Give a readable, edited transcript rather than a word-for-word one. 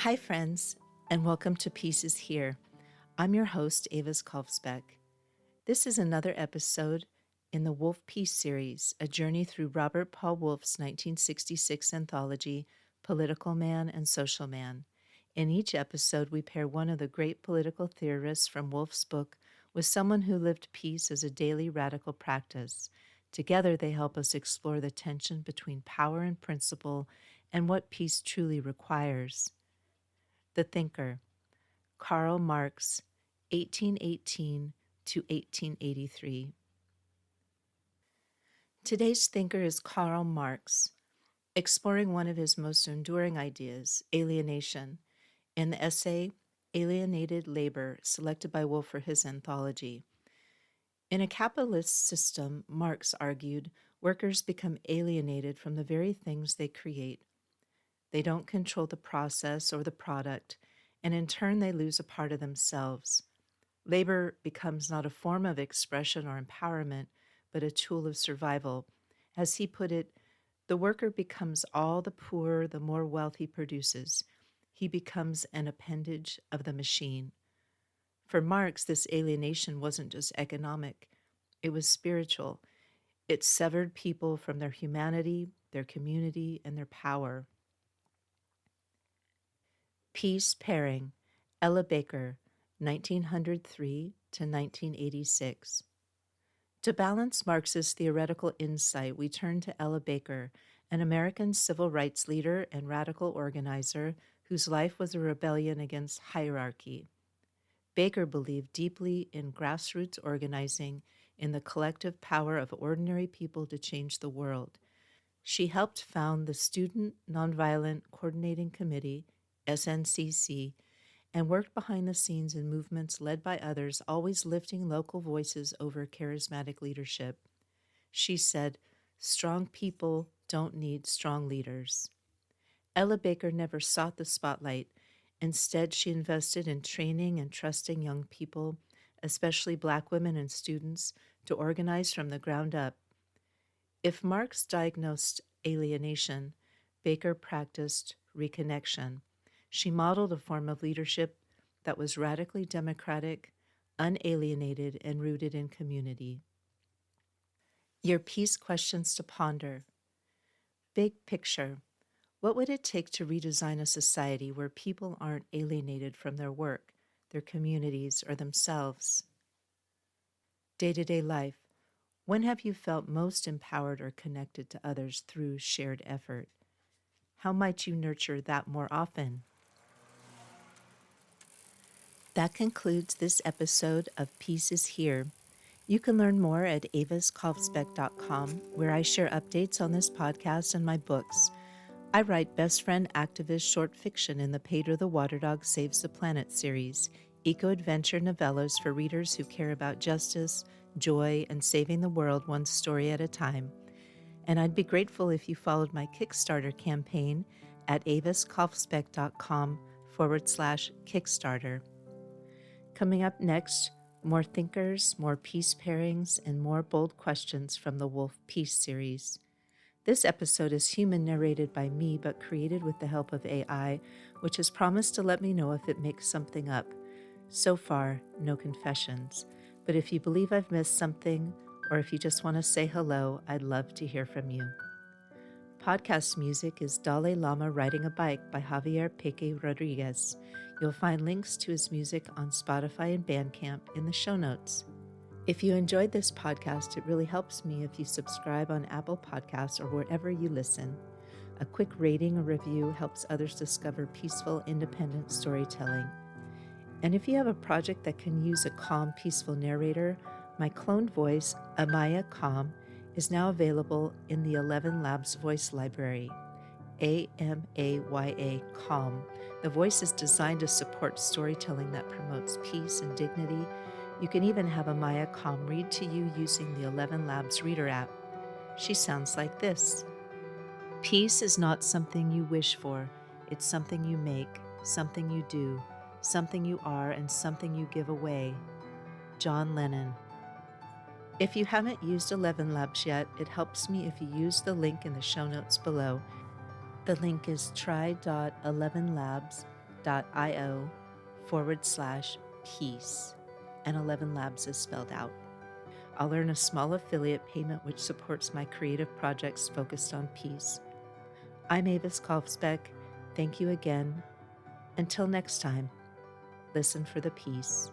Hi, friends, and welcome to Peace is Here. I'm your host, Avis Kalfsbeek. This is another episode in the Wolff Peace series, a journey through Robert Paul Wolff's 1966 anthology, Political Man and Social Man. In each episode, we pair one of the great political theorists from Wolff's book with someone who lived peace as a daily radical practice. Together, they help us explore the tension between power and principle and what peace truly requires. The Thinker, Karl Marx, 1818 to 1883. Today's thinker is Karl Marx, exploring one of his most enduring ideas, alienation, in the essay Alienated Labor, selected by Wolff for his anthology. In a capitalist system, Marx argued, workers become alienated from the very things they create. They don't control the process or the product, and in turn they lose a part of themselves. Labor becomes not a form of expression or empowerment, but a tool of survival. As he put it, the worker becomes all the poorer the more wealth he produces. He becomes an appendage of the machine. For Marx, this alienation wasn't just economic, it was spiritual. It severed people from their humanity, their community, and their power. Peace Pairing, Ella Baker, 1903 to 1986. To balance Marx's theoretical insight, we turn to Ella Baker, an American civil rights leader and radical organizer whose life was a rebellion against hierarchy. Baker believed deeply in grassroots organizing, in the collective power of ordinary people to change the world. She helped found the Student Nonviolent Coordinating Committee, SNCC, and worked behind the scenes in movements led by others, always lifting local voices over charismatic leadership. She said, "Strong people don't need strong leaders." Ella Baker never sought the spotlight. Instead, she invested in training and trusting young people, especially Black women and students, to organize from the ground up. If Marx diagnosed alienation, Baker practiced reconnection. She modeled a form of leadership that was radically democratic, unalienated, and rooted in community. Your peace questions to ponder. Big picture. What would it take to redesign a society where people aren't alienated from their work, their communities, or themselves? Day-to-day life. When have you felt most empowered or connected to others through shared effort? How might you nurture that more often? That concludes this episode of Peace is Here. You can learn more at aviskalfsbeek.com, where I share updates on this podcast and my books. I write best friend activist short fiction in the Pedro the Water Dog Saves the Planet series, eco-adventure novellas for readers who care about justice, joy, and saving the world one story at a time. And I'd be grateful if you followed my Kickstarter campaign at aviskalfsbeek.com/Kickstarter. Coming up next, more thinkers, more peace pairings, and more bold questions from the Wolff Peace series. This episode is human narrated by me, but created with the help of AI, which has promised to let me know if it makes something up. So far, no confessions. But if you believe I've missed something, or if you just want to say hello, I'd love to hear from you. Podcast music is Dalai Lama Riding a Bike by Javier Peque Rodriguez. You'll find links to his music on Spotify and Bandcamp in the show notes. If you enjoyed this podcast, it really helps me if you subscribe on Apple Podcasts or wherever you listen. A quick rating or review helps others discover peaceful, independent storytelling. And if you have a project that can use a calm, peaceful narrator, my cloned voice, Amaya Calm, is now available in the 11 Labs voice library. AMAYA Calm. The voice is designed to support storytelling that promotes peace and dignity. You can even have Amaya Calm read to you using the 11 Labs Reader app. She sounds like this. Peace is not something you wish for. It's something you make, something you do, something you are, and something you give away. John Lennon. If you haven't used 11 Labs yet, it helps me if you use the link in the show notes below. The link is try.11labs.com bit.io/peace, and 11 Labs is spelled out. I'll earn a small affiliate payment which supports my creative projects focused on peace. I'm Avis Kalfsbeek. Thank you again. Until next time, listen for the peace.